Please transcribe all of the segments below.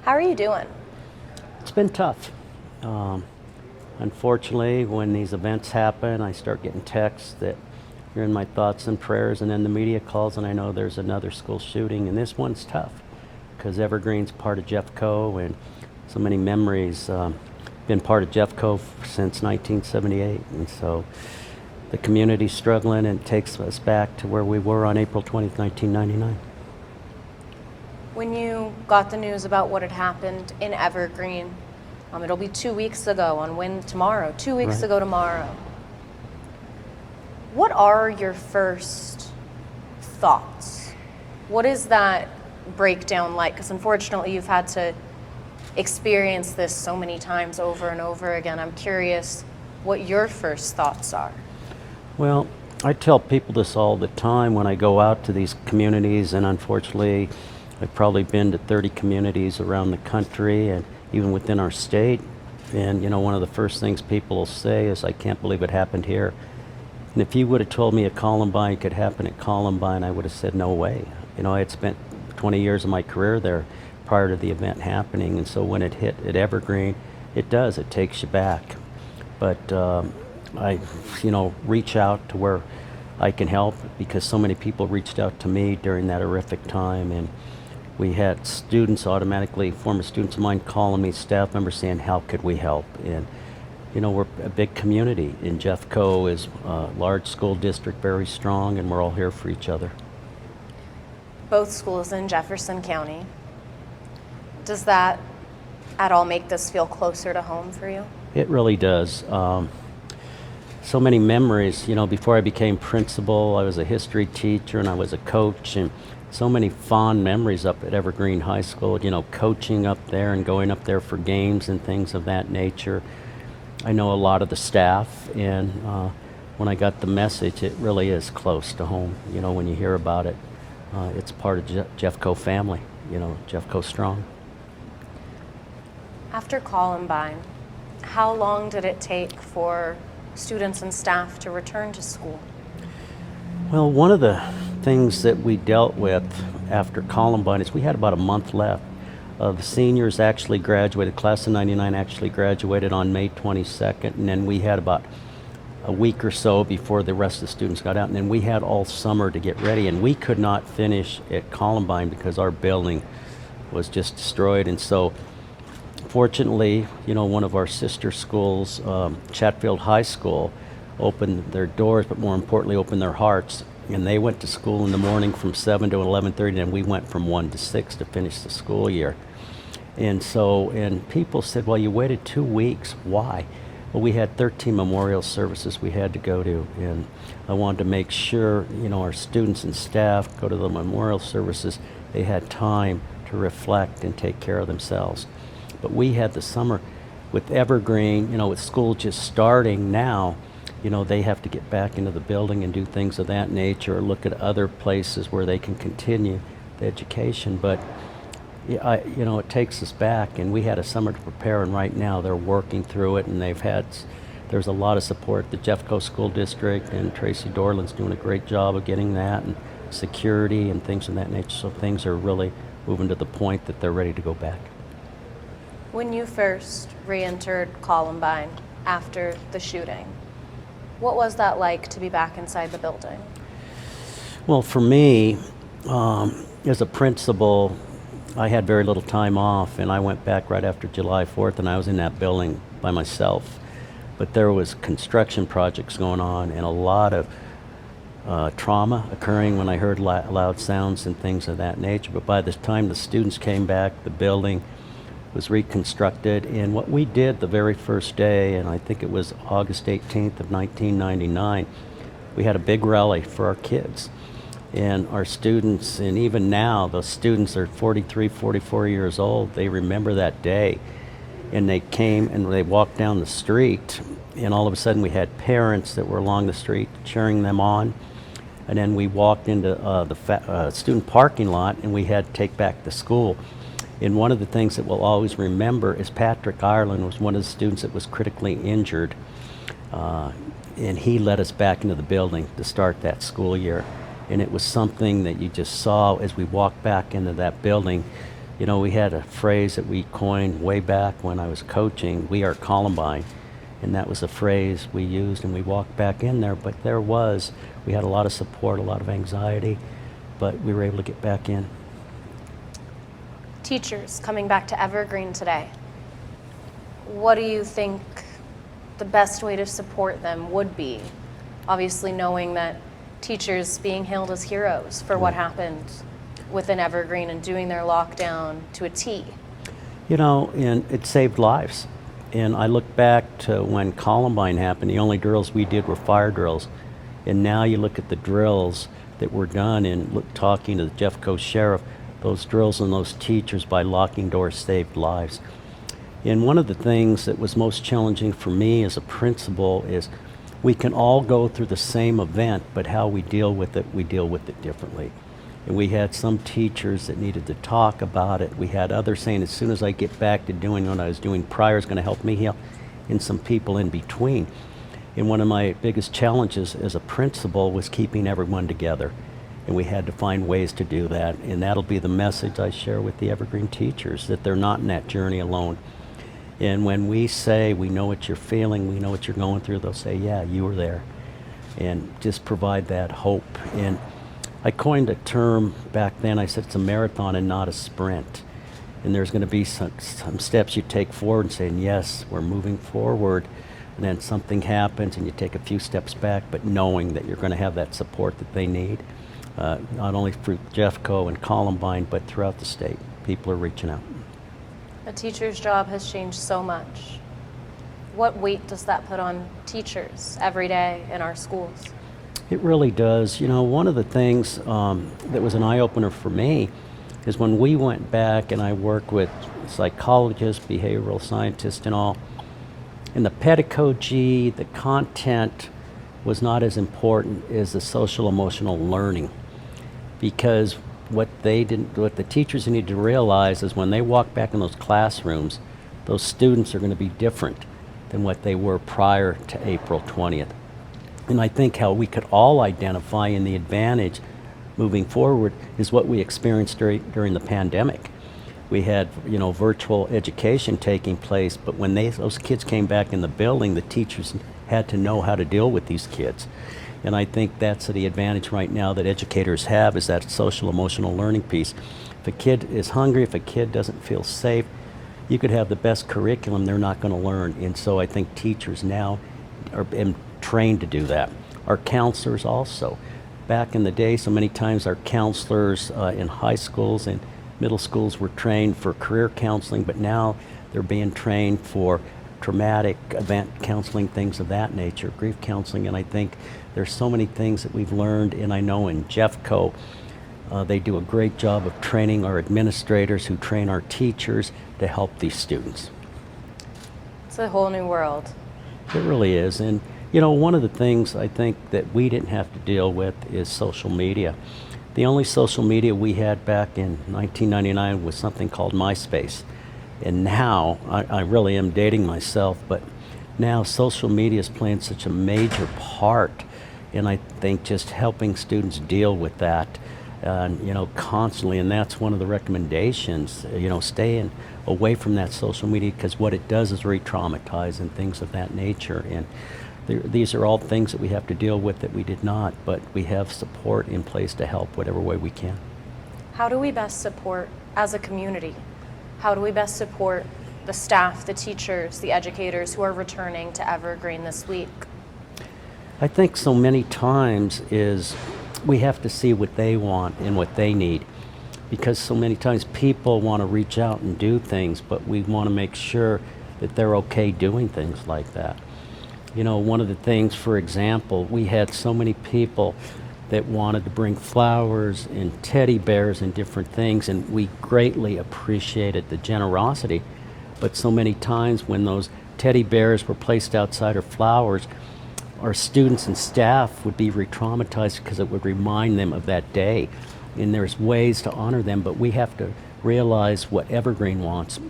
How are you doing? It's been tough. Um, Unfortunately, when these events happen, I start getting texts that you're in my thoughts and prayers, and then the media calls, and I know there's another school shooting, and this one's tough because Evergreen's part of Jeffco, and so many memories. Been part of Jeffco since 1978, and so the community's struggling, and it takes us back to where we were on April 20th, 1999. When you got the news about what had happened in Evergreen, it'll be 2 weeks ago tomorrow, 2 weeks Right. ago tomorrow. What are your first thoughts? What is that breakdown like? Because unfortunately you've had to experience this so many times over and over again. I'm curious what your first thoughts are. Well, I tell people this all the time when I go out to these communities, and unfortunately, I've probably been to 30 communities around the country and even within our state. And one of the first things people will say is, I can't believe it happened here. And if you would have told me at Columbine could happen at Columbine, I would have said, no way. I had spent 20 years of my career there prior to the event happening. And so when it hit at Evergreen, it takes you back. But I, reach out to where I can help, because so many people reached out to me during that horrific time. And we had students automatically, former students of mine, calling me, staff members saying, how could we help? And we're a big community, and Jeffco is a large school district, very strong, and we're all here for each other. Both schools in Jefferson County. Does that at all make this feel closer to home for you? It really does. So many memories. Before I became principal, I was a history teacher and I was a coach, and so many fond memories up at Evergreen High School, coaching up there and going up there for games and things of that nature. I know a lot of the staff, and when I got the message, it really is close to home. When you hear about it, it's part of Jeffco family, Jeffco strong. After Columbine, how long did it take for students and staff to return to school? Well, one of the things that we dealt with after Columbine is we had about a month left. The seniors actually graduated, class of 99 actually graduated on May 22nd, and then we had about a week or so before the rest of the students got out, and then we had all summer to get ready, and we could not finish at Columbine because our building was just destroyed. And so fortunately, one of our sister schools, Chatfield High School, opened their doors, but more importantly opened their hearts, and they went to school in the morning from 7 to 11:30, and we went from 1 to 6 to finish the school year. And people said, well, you waited 2 weeks, why? Well, we had 13 memorial services we had to go to, and I wanted to make sure our students and staff go to the memorial services, they had time to reflect and take care of themselves. But we had the summer with Evergreen, with school just starting now. They have to get back into the building and do things of that nature, or look at other places where they can continue the education. But it takes us back, and we had a summer to prepare, and right now they're working through it, and there's a lot of support. The Jeffco School District and Tracy Dorland's doing a great job of getting that, and security and things of that nature. So things are really moving to the point that they're ready to go back. When you first re-entered Columbine after the shooting, what was that like to be back inside the building? Well, for me, as a principal, I had very little time off, and I went back right after July 4th, and I was in that building by myself. But there was construction projects going on, and a lot of trauma occurring when I heard loud sounds and things of that nature. But by the time the students came back, the building was reconstructed. And what we did the very first day, and I think it was August 18th of 1999, we had a big rally for our kids. And our students, and even now, the students are 43, 44 years old, they remember that day. And they came and they walked down the street, and all of a sudden we had parents that were along the street cheering them on. And then we walked into the student parking lot, and we had to take back the school. And one of the things that we'll always remember is Patrick Ireland was one of the students that was critically injured. And he led us back into the building to start that school year. And it was something that you just saw as we walked back into that building. You know, we had a phrase that we coined way back when I was coaching, "We are Columbine." And that was a phrase we used, and we walked back in there, but we had a lot of support, a lot of anxiety, but we were able to get back in. Teachers coming back to Evergreen today, what do you think the best way to support them would be? Obviously knowing that teachers being hailed as heroes for what happened within Evergreen and doing their lockdown to a T. You know, and it saved lives. And I look back to when Columbine happened, the only drills we did were fire drills. And now you look at the drills that were done, and talking to the Jeffco sheriff, those drills and those teachers by locking doors saved lives. And one of the things that was most challenging for me as a principal is we can all go through the same event, but how we deal with it differently. And we had some teachers that needed to talk about it. We had others saying, as soon as I get back to doing what I was doing prior is going to help me heal, and some people in between. And one of my biggest challenges as a principal was keeping everyone together. And we had to find ways to do that. And that'll be the message I share with the Evergreen teachers, that they're not in that journey alone. And when we say, we know what you're feeling, we know what you're going through, they'll say, yeah, you were there. And just provide that hope. And I coined a term back then. I said it's a marathon and not a sprint. And there's going to be some steps you take forward and saying, yes, we're moving forward. And then something happens and you take a few steps back, but knowing that you're going to have that support that they need, not only through Jeffco and Columbine, but throughout the state. People are reaching out. A teacher's job has changed so much. What weight does that put on teachers every day in our schools? It really does. You know, one of the things that was an eye-opener for me is when we went back and I worked with psychologists, behavioral scientists and all, and the pedagogy, the content was not as important as the social emotional learning. Because what the teachers need to realize is when they walk back in those classrooms, those students are going to be different than what they were prior to April 20th. And I think how we could all identify in the advantage moving forward is what we experienced during the pandemic. We had, virtual education taking place, but when those kids came back in the building, the teachers had to know how to deal with these kids. And I think that's the advantage right now that educators have, is that social emotional learning piece. If a kid is hungry, if a kid doesn't feel safe, you could have the best curriculum, they're not going to learn. And so I think teachers now are trained to do that. Our counselors also. Back in the day, so many times our counselors in high schools and middle schools were trained for career counseling, but now they're being trained for traumatic event counseling, things of that nature, grief counseling. And I think there's so many things that we've learned, and I know in Jeffco, they do a great job of training our administrators who train our teachers to help these students. It's a whole new world. It really is. And one of the things I think that we didn't have to deal with is social media. The only social media we had back in 1999 was something called MySpace. And now, I really am dating myself, but now social media is playing such a major part, and I think just helping students deal with that, constantly. And that's one of the recommendations, staying away from that social media, because what it does is re-traumatize and things of that nature. And these are all things that we have to deal with that we did not, but we have support in place to help whatever way we can. How do we best support as a community? How do we best support the staff, the teachers, the educators who are returning to Evergreen this week? I think so many times is we have to see what they want and what they need, because so many times people want to reach out and do things, but we want to make sure that they're okay doing things like that. One of the things, for example, we had so many people that wanted to bring flowers and teddy bears and different things, and we greatly appreciated the generosity. But so many times when those teddy bears were placed outside, or flowers, our students and staff would be re-traumatized because it would remind them of that day. And there's ways to honor them, but we have to realize what Evergreen wants.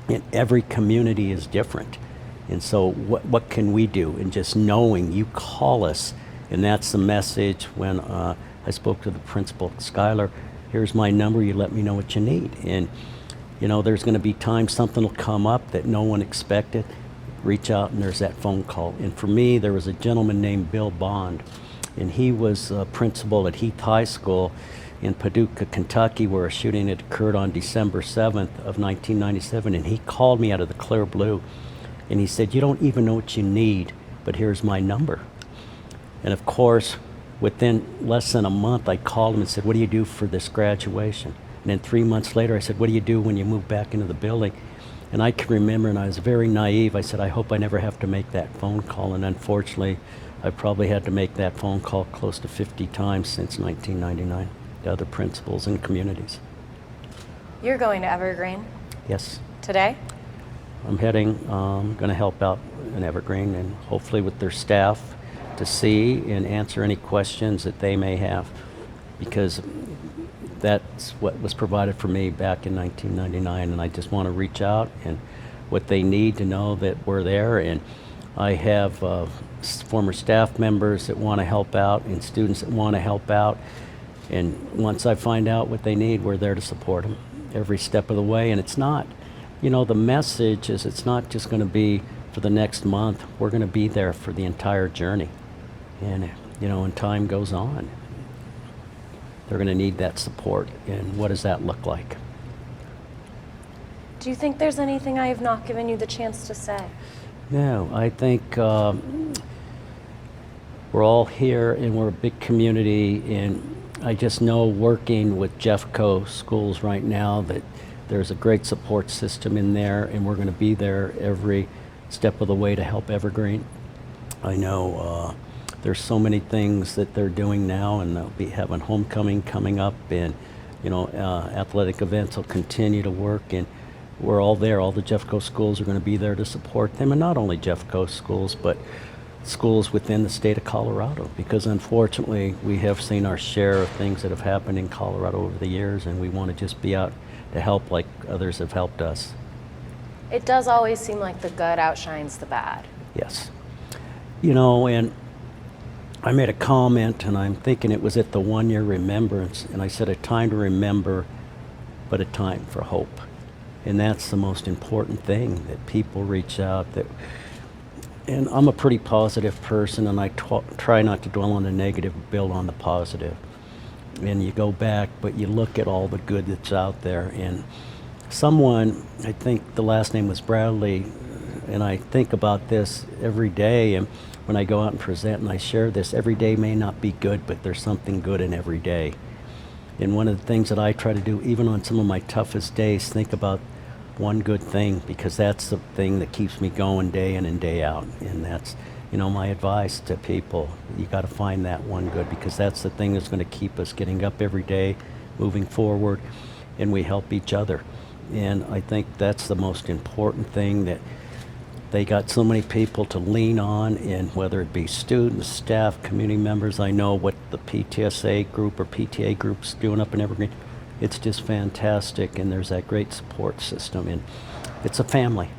And every community is different. And so what can we do? And just knowing, you call us. And that's the message when I spoke to the principal, Skylar, here's my number, you let me know what you need. And You know, there's going to be times something will come up that no one expected. Reach out and there's that phone call. And for me, there was a gentleman named Bill Bond, and he was a principal at Heath High School in Paducah, Kentucky, where a shooting had occurred on December 7th of 1997. And he called me out of the clear blue, and he said, "You don't even know what you need, but here's my number." And of course, within less than a month, I called him and said, "What do you do for this graduation?" And then 3 months later, I said, "What do you do when you move back into the building?" And I can remember, and I was very naive, I said, "I hope I never have to make that phone call." And unfortunately, I probably had to make that phone call close to 50 times since 1999 to other principals and communities. You're going to Evergreen Yes, today? I'm heading, going to help out in Evergreen and hopefully with their staff to see and answer any questions that they may have, because that's what was provided for me back in 1999, and I just want to reach out and what they need to know that we're there. And I have former staff members that want to help out and students that want to help out, and once I find out what they need, we're there to support them every step of the way. And it's not, you know, the message is it's not just going to be for the next month. We're going to be there for the entire journey, and you know, and time goes on, they're going to need that support. And what does that look like? Do you think there's anything I have not given you the chance to say? No, I think we're all here and we're a big community, and I just know working with Jeffco schools right now that there's a great support system in there, and we're going to be there every step of the way to help Evergreen. I know there's so many things that they're doing now, and they'll be having homecoming coming up, and you know, athletic events will continue to work, and we're all there. All the Jeffco schools are going to be there to support them, and not only Jeffco schools, but schools within the state of Colorado, because unfortunately we have seen our share of things that have happened in Colorado over the years, and we want to just be out to help like others have helped us. It does always seem like the good outshines the bad. Yes. You know, and I made a comment, and I'm thinking it was at the 1-year remembrance, and I said, "A time to remember, but a time for hope." And that's the most important thing, that people reach out. And I'm a pretty positive person, and I try not to dwell on the negative, build on the positive. And you go back, but you look at all the good that's out there. And someone, I think the last name was Bradley, and I think about this every day, and when I go out and present and I share this, every day may not be good, but there's something good in every day. And one of the things that I try to do, even on some of my toughest days, think about one good thing, because that's the thing that keeps me going day in and day out. And that's, you know, my advice to people. You got to find that one good, because that's the thing that's going to keep us getting up every day, moving forward, and we help each other. And I think that's the most important thing, that they got so many people to lean on, and whether it be students, staff, community members. I know what the PTSA group or PTA group's doing up in Evergreen. It's just fantastic, and there's that great support system, and it's a family.